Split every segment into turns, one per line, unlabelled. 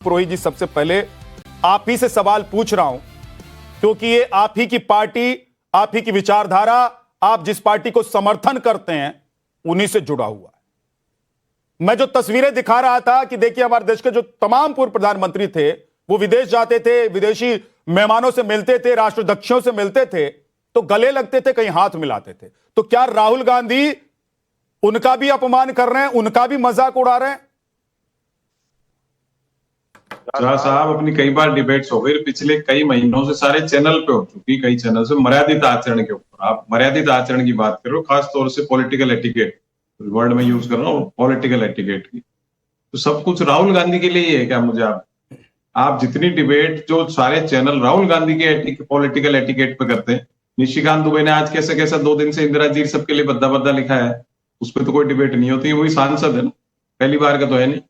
पुरोहित जी, सबसे पहले आप ही से सवाल पूछ रहा हूं क्योंकि ये आप ही की पार्टी, आप ही की विचारधारा, आप जिस पार्टी को समर्थन करते हैं उन्हीं से जुड़ा हुआ है। मैं जो तस्वीरें दिखा रहा था कि देखिए हमारे देश के जो तमाम पूर्व प्रधानमंत्री थे वो विदेश जाते थे, विदेशी मेहमानों से मिलते थे, राष्ट्राध्यक्षों से मिलते थे तो गले लगते थे, कहीं हाथ मिलाते थे। तो क्या राहुल गांधी उनका भी अपमान कर रहे हैं, उनका भी मजाक उड़ा रहे हैं?
शाह साहब, अपनी कई बार डिबेट्स हो गई पिछले कई महीनों से, सारे चैनल पे हो चुकी, कई चैनल से मर्यादित आचरण के ऊपर। आप मर्यादित आचरण की बात कर रहे हो, खास तौर से पॉलिटिकल एटिकेट वर्ड में यूज कर रहा हूँ, पॉलिटिकल एटिकेट की। तो सब कुछ राहुल गांधी के लिए ही है क्या? मुझे आप जितनी डिबेट जो सारे चैनल राहुल गांधी के पॉलिटिकल एटिकेट पे करते हैं, निशिकांत दुबे ने आज कैसे कैसा 2 दिन से इंदिरा जी सबके लिए बद्दा बद्दा लिखा है, उस पर तो कोई डिबेट नहीं होती। वही सांसद है ना, पहली बार का तो है नहीं,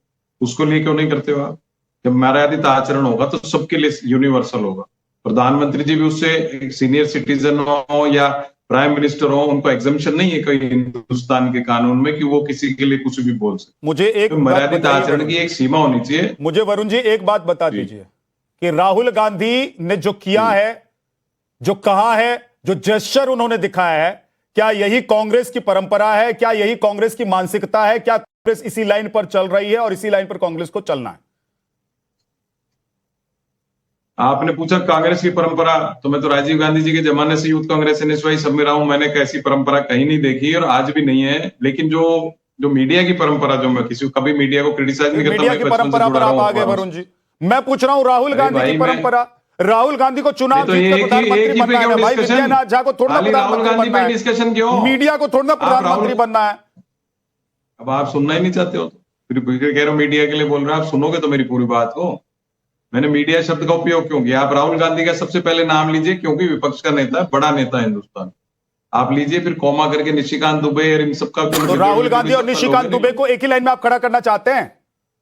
उसको लिए क्यों नहीं करते हो आप? जब मर्यादित आचरण होगा तो सबके लिए यूनिवर्सल होगा। प्रधानमंत्री जी भी उससे सीनियर सिटीजन हो या प्राइम मिनिस्टर हो, उनको एग्जम्पशन नहीं है कहीं हिंदुस्तान के कानून में कि वो किसी के लिए कुछ भी बोल सकते।
मुझे एक
मर्यादित आचरण की एक सीमा होनी चाहिए।
मुझे वरुण जी एक बात बता दीजिए कि राहुल गांधी ने जो किया है, जो कहा है, जो जेस्चर उन्होंने दिखाया है, क्या यही कांग्रेस की परंपरा है? क्या यही कांग्रेस की मानसिकता है? क्या कांग्रेस इसी लाइन पर चल रही है और इसी लाइन पर कांग्रेस को चलना है?
आपने पूछा कांग्रेस की परंपरा, तो मैं तो राजीव गांधी जी के जमाने से यूथ कांग्रेस एनएसवाई सब में रहा हूं, मैंने कैसी परंपरा कहीं नहीं देखी और आज भी नहीं है। लेकिन जो मीडिया की परंपरा, जो मैं किसी कभी मीडिया को क्रिटिसाइज नहीं करता,
मीडिया की परंपरा पर आप आगे वरुण जी, मैं पूछ रहा हूं राहुल गांधी की परंपरा। राहुल गांधी को चुनाव जीतकर प्रधानमंत्री बनना है भाई, विद्यानाथ झा को थोड़ा प्रधानमंत्री बनना है,
डिस्कशन क्यों?
मीडिया को थोड़ा प्रधानमंत्री बनना है।
अब आप सुनना ही नहीं चाहते हो, फिर कह रहे हो मीडिया के लिए बोल रहे हो। आप सुनोगे तो मेरी पूरी बात को। मैंने मीडिया शब्द का उपयोग क्यों किया? आप राहुल गांधी का सबसे पहले नाम लीजिए, क्योंकि विपक्ष का नेता है, बड़ा नेता है हिंदुस्तान। आप लीजिए, फिर कॉमा करके निशिकांत दुबे और इन सबका।
तो राहुल गांधी और निशिकांत दुबे को एक ही लाइन में आप खड़ा करना चाहते हैं?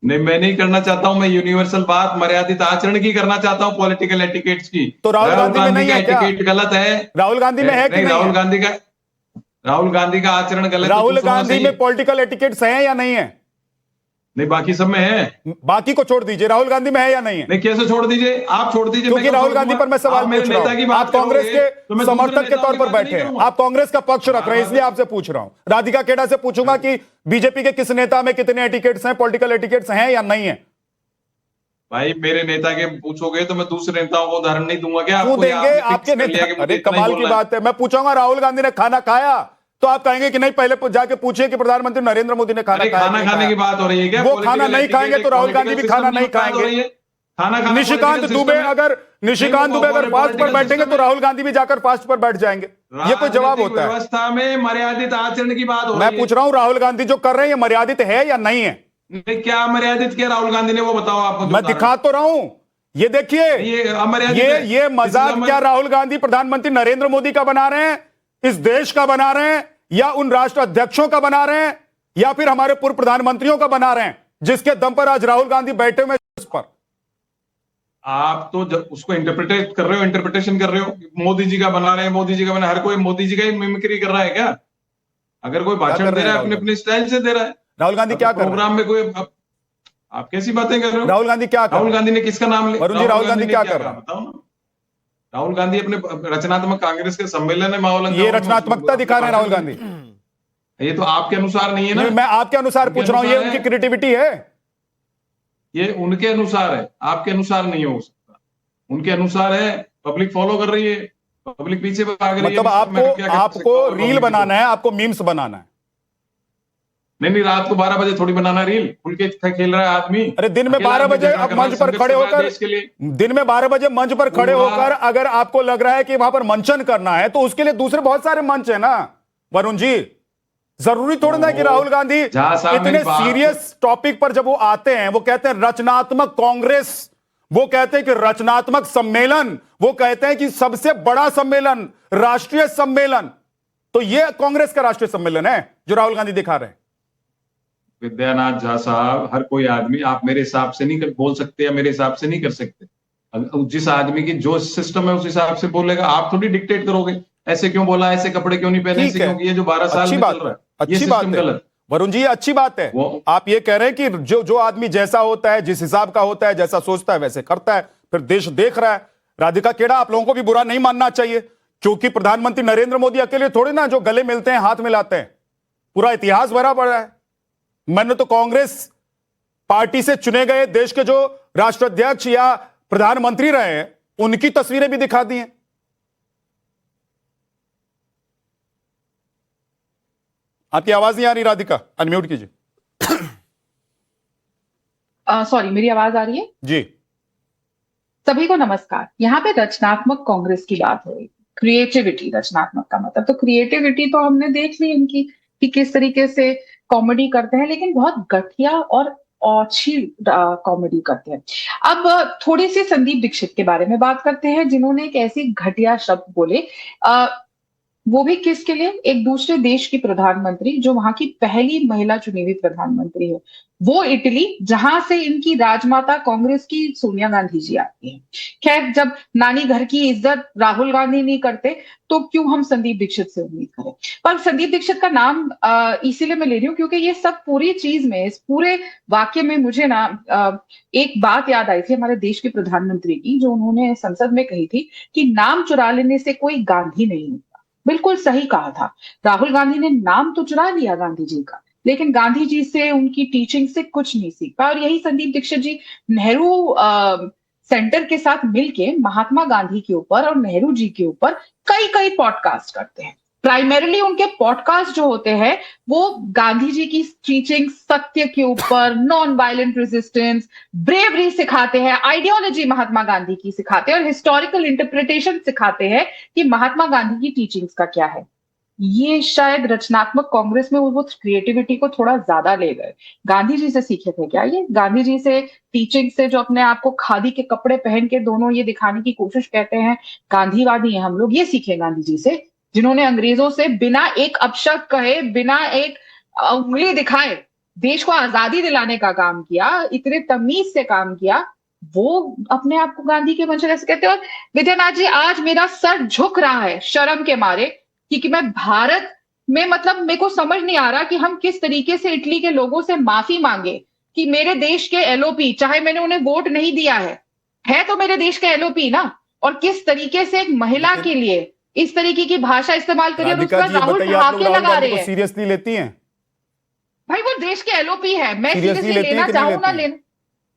नहीं, मैं नहीं करना चाहता हूं। मैं यूनिवर्सल बात मर्यादित आचरण की करना चाहता हूं, पॉलिटिकल एटिकेट्स की।
तो राहुल गांधी में नहीं है क्या?
एटिकेट गलत है।
राहुल गांधी में है कि नहीं?
राहुल गांधी का आचरण गलत है।
राहुल गांधी में पॉलिटिकल एटिकेट्स हैं या नहीं है?
नहीं, बाकी सब में है।
बाकी को छोड़ दीजिए, राहुल गांधी में है या नहीं है?
नहीं, कैसे छोड़ दीजिए? आप छोड़ दीजिए,
क्योंकि राहुल गांधी पर मैं सवाल पूछ रहा हूं। आप कांग्रेस के समर्थक के तौर पर बैठे हैं, आप कांग्रेस का पक्ष रख रहे हैं, इसलिए आपसे पूछ रहा हूं। राधिका खेड़ा से पूछूंगा कि बीजेपी के किस नेता में कितने एटिकेट्स हैं, पॉलिटिकल एटिकेट्स हैं या नहीं है?
भाई, मेरे नेता के पूछोगे तो मैं दूसरे नेताओं को उदाहरण नहीं दूंगा क्या?
क्यों देंगे? आपके नेता, अरे कमाल की बात है। मैं पूछूंगा राहुल गांधी ने खाना खाया तो आप कहेंगे कि नहीं, पहले जाके पूछिए कि प्रधानमंत्री नरेंद्र मोदी ने खाना खाया।
खाना खाने की बात हो रही है क्या?
वो खाना नहीं खाएंगे तो राहुल गांधी भी खाना नहीं खाएंगे। निशिकांत दुबे अगर फास्ट पर बैठेंगे तो राहुल गांधी भी जाकर फास्ट पर बैठ जाएंगे। ये कोई जवाब होता है?
व्यवस्था में मर्यादित आचरण की बात हो रही है।
मैं पूछ रहा हूँ राहुल गांधी जो कर रहे हैं मर्यादित है या नहीं है?
क्या मर्यादित किया राहुल गांधी ने, वो बताओ आपको।
मैं दिखा तो रहा हूं, ये देखिए, ये मजाक क्या राहुल गांधी प्रधानमंत्री नरेंद्र मोदी का बना रहे हैं, इस देश का बना रहे हैं, या उन राष्ट्र अध्यक्षों का बना रहे हैं, या फिर हमारे पूर्व प्रधानमंत्रियों का बना रहे हैं, जिसके दम पर आज राहुल गांधी बैठे हुए इस पर?
आप तो जब उसको इंटरप्रिटेट कर रहे हो, इंटरप्रिटेशन कर रहे हो, मोदी जी का बना रहे हैं, मोदी जी का बना। हर कोई मोदी जी का ही मिमिक्री कर रहा है क्या? अगर कोई भाषण दे रहा है अपने अपने स्टाइल से दे रहा है।
राहुल गांधी क्या कर
प्रोग्राम में कोई आप कैसी बातें कर रहे हो?
राहुल गांधी क्या कर?
राहुल गांधी ने किसका नाम लिया?
वरुण जी, राहुल गांधी क्या कर रहा है
बताओ ना। राहुल गांधी अपने रचनात्मक कांग्रेस के सम्मेलन में माहौल,
ये रचनात्मकता दिखा रहे हैं राहुल गांधी।
ये तो आपके अनुसार नहीं है ना।
मैं आपके अनुसार पूछ रहा हूं, ये उनकी क्रिएटिविटी है, ये
उनके अनुसार है, आपके अनुसार नहीं हो सकता। उनके अनुसार है, पब्लिक फॉलो कर रही है, पब्लिक पीछे भाग रही है।
मतलब आपको रील बनाना है, आपको मीम्स बनाना है।
नहीं, रात को 12 बजे थोड़ी बनाना रील, खुल के खेल रहा है आदमी।
अरे दिन में 12 बजे मंच पर खड़े होकर, दिन में 12 बजे मंच पर खड़े होकर अगर आपको लग रहा है कि वहां पर मंचन करना है तो उसके लिए दूसरे बहुत सारे मंच है ना वरुण जी। जरूरी थोड़ा ना कि राहुल गांधी इतने सीरियस टॉपिक पर जब वो आते हैं, वो कहते हैं रचनात्मक कांग्रेस, वो कहते हैं कि रचनात्मक सम्मेलन, वो कहते हैं कि सबसे बड़ा सम्मेलन, राष्ट्रीय सम्मेलन। तो ये कांग्रेस का राष्ट्रीय सम्मेलन है जो राहुल गांधी दिखा रहे हैं।
विद्यानाथ झा साहब, हर कोई आदमी आप मेरे हिसाब से नहीं बोल सकते या मेरे हिसाब से नहीं कर सकते। जिस आदमी की जो सिस्टम है उस हिसाब से बोलेगा। आप थोड़ी डिक्टेट करोगे ऐसे क्यों बोला, ऐसे कपड़े क्यों नहीं पहने, ऐसे क्यों, ये जो 12 साल में चल रहा है, ये सिस्टम गलत।
वरुण जी, ये अच्छी बात है। आप ये कह रहे हैं कि जो आदमी जैसा होता है, जिस हिसाब का होता है, जैसा सोचता है वैसे करता है, फिर देश देख रहा है। राधिका खेड़ा, आप लोगों को भी बुरा नहीं मानना चाहिए, क्योंकि प्रधानमंत्री नरेंद्र मोदी अकेले थोड़े ना जो गले मिलते हैं, हाथ मिलाते हैं। पूरा इतिहास भरा पड़ा है। मैंने तो कांग्रेस पार्टी से चुने गए देश के जो राष्ट्राध्यक्ष या प्रधानमंत्री रहे हैं, उनकी तस्वीरें भी दिखा दी हैं। आपकी आवाज नहीं आ रही राधिका, अनम्यूट कीजिए।
सॉरी, मेरी आवाज आ रही है
जी।
सभी को नमस्कार। यहाँ पे रचनात्मक कांग्रेस की बात हो रही है, क्रिएटिविटी। रचनात्मक का मतलब तो क्रिएटिविटी तो हमने देख ली इनकी कि किस तरीके से कॉमेडी करते हैं, लेकिन बहुत घटिया और ओछी कॉमेडी करते हैं। अब थोड़ी सी संदीप दीक्षित के बारे में बात करते हैं, जिन्होंने एक ऐसी घटिया शब्द बोले, वो भी किसके लिए? एक दूसरे देश की प्रधानमंत्री, जो वहां की पहली महिला चुनी हुई प्रधानमंत्री है, वो इटली, जहां से इनकी राजमाता कांग्रेस की सोनिया गांधी जी आती हैं। खैर, जब नानी घर की इज्जत राहुल गांधी नहीं करते तो क्यों हम संदीप दीक्षित से उम्मीद करें। पर संदीप दीक्षित का नाम इसीलिए मैं ले रही हूँ क्योंकि ये सब पूरी चीज में, इस पूरे वाक्य में मुझे ना एक बात याद आई थी हमारे देश के प्रधानमंत्री की, जो उन्होंने संसद में कही थी कि नाम चुरा लेने से कोई गांधी नहीं होता। बिल्कुल सही कहा था। राहुल गांधी ने नाम तो चुरा लिया गांधी जी का, लेकिन गांधी जी से, उनकी टीचिंग से कुछ नहीं सीख पाया। और यही संदीप दीक्षित जी नेहरू सेंटर के साथ मिलके महात्मा गांधी के ऊपर और नेहरू जी के ऊपर कई कई पॉडकास्ट करते हैं। प्राइमरीली उनके पॉडकास्ट जो होते हैं वो गांधी जी की टीचिंग, सत्य के ऊपर, नॉन वायलेंट रेजिस्टेंस, ब्रेवरी सिखाते हैं, आइडियोलॉजी महात्मा गांधी की सिखाते हैं और हिस्टोरिकल इंटरप्रिटेशन सिखाते हैं कि महात्मा गांधी की टीचिंग्स का क्या है। ये शायद रचनात्मक कांग्रेस में वो क्रिएटिविटी को थोड़ा ज्यादा ले गए। गांधी जी से सीखे थे क्या ये? गांधी जी से टीचिंग से, जो अपने आप को खादी के कपड़े पहन के दोनों ये दिखाने की कोशिश कहते हैं गांधीवादी हैं हम लोग, ये सीखे गांधी जी से, जिन्होंने अंग्रेजों से बिना एक अपशब्द कहे, बिना एक उंगली दिखाए देश को आजादी दिलाने का काम किया, इतने तमीज से काम किया। वो अपने आप को गांधी के वंशज ऐसे कहते हैं। और विद्यानाथ जी, आज मेरा सर झुक रहा है शर्म के मारे, क्योंकि मैं भारत में, मतलब मेरे को समझ नहीं आ रहा कि हम किस तरीके से इटली के लोगों से माफी मांगे कि मेरे देश के एलओपी, चाहे मैंने उन्हें वोट नहीं दिया है तो मेरे देश के एलओपी ना, और किस तरीके से एक महिला के लिए इस तरीके की भाषा इस्तेमाल करिए और उस पर राहुल ठाकरे लगा रहे हैं।
सीरियसली लेती हैं
भाई? वो देश के एलओपी है, मैं सीरियसली लेना चाहूँ ना लेना।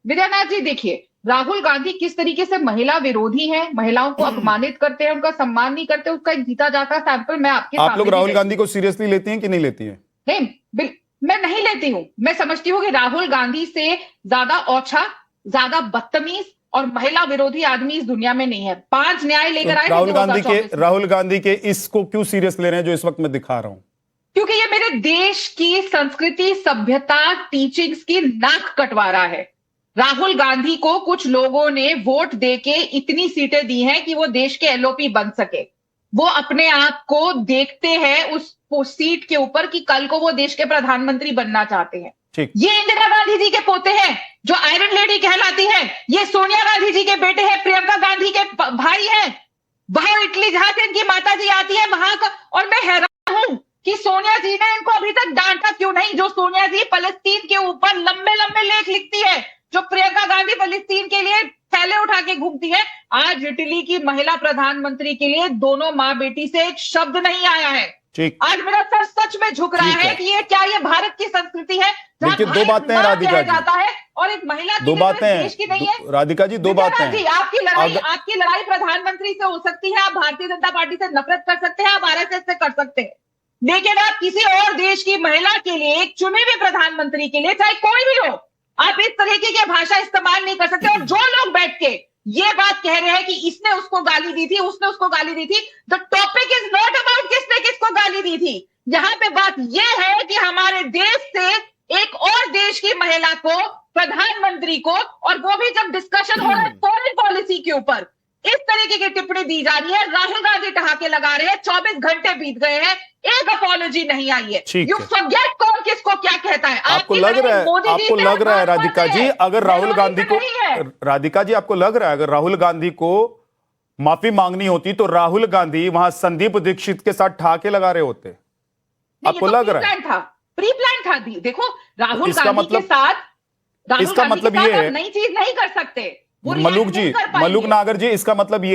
विद्यानाथ जी देखिए, राहुल गांधी किस तरीके से महिला विरोधी हैं, महिलाओं को अपमानित करते हैं, उनका सम्मान नहीं करते, उसका एक जीता जाता सैंपल मैं आपके सामने।
आप लोग राहुल गांधी को सीरियसली लेती हैं कि नहीं लेती हैं?
नहीं, मैं नहीं लेती हूं। मैं समझती हूँ कि राहुल गांधी से ज्यादा ओछा, ज्यादा बदतमीज और महिला विरोधी आदमी इस दुनिया में नहीं है। 5 न्याय लेकर आए
राहुल गांधी के इसको क्यों सीरियस ले रहे हैं जो इस वक्त मैं दिखा रहा हूं?
क्योंकि ये मेरे देश की संस्कृति, सभ्यता, टीचिंग्स की नाक कटवा रहा है। राहुल गांधी को कुछ लोगों ने वोट देके इतनी सीटें दी हैं कि वो देश के एलओपी बन सके। वो अपने आप को देखते हैं उस सीट के ऊपर कि कल को वो देश के प्रधानमंत्री बनना चाहते हैं। ये इंदिरा गांधी जी के पोते हैं जो आयरन लेडी कहलाती है। ये सोनिया गांधी जी के बेटे हैं, प्रियंका गांधी के भाई हैं। वहां इटली जहां से इनकी माता जी आती है वहां का। और मैं हैरान हूं कि सोनिया जी ने इनको अभी तक डांटा क्यों नहीं। जो सोनिया जी फलस्तीन के ऊपर लंबे लंबे लेख लिखती है, जो प्रियंका गांधी फलस्तीन के लिए थैले उठा के घूमती है, आज इटली की महिला प्रधानमंत्री के लिए दोनों माँ बेटी से एक शब्द नहीं आया है। आज मेरा सर सच में झुक रहा है कि ये क्या, ये भारत की संस्कृति है?
देखिए, दो बातें हैं राधिका जी,
जाता है और एक महिला
दो बातें हैं देश की नहीं है। राधिका जी, दो बातें हैं।
आपकी लड़ाई प्रधानमंत्री से हो सकती है, आप भारतीय जनता पार्टी से नफरत कर सकते हैं, आप आरएसएस से कर सकते हैं, लेकिन आप किसी और देश की महिला के लिए, एक चुने हुए प्रधानमंत्री के लिए, चाहे कोई भी हो, आप इस तरीके की भाषा इस्तेमाल नहीं कर सकते। और जो लोग बैठ के ये बात कह रहे हैं कि इसने उसको गाली दी थी, उसने उसको गाली दी थी, the topic is not about किसने किसको गाली दी थी। यहाँ पे बात यह है कि हमारे देश से एक और देश की महिला को, प्रधानमंत्री को, और वो भी जब डिस्कशन हो रहा है फॉरेन पॉलिसी के ऊपर, इस तरीके की टिप्पणी दी जा रही है। राहुल गांधी ठहाके लगा रहे हैं। 24 घंटे बीत गए हैं, एक अपॉलॉजी नहीं आई है। यू फॉरगेट कौन किसको क्या कहता है।
आपको लग रहा है राधिका जी, अगर राहुल गांधी को, राधिका जी आपको लग रहा है अगर राहुल गांधी को माफी मांगनी होती तो राहुल गांधी वहां संदीप दीक्षित के साथ ठहाके लगा रहे होते? आपको लग रहा है?
प्री प्लान
दी। देखो राहुल
इसका
गांधी
मतलब-
के साथ राहुल
इसका
गांधी
मतलब
के साथ
ये
आप
है-
नई चीज नहीं कर सकते। वो
मलूक
react
जी,
नहीं कर पाएंगे।
मलूक नागर जी, इसका मतलब ये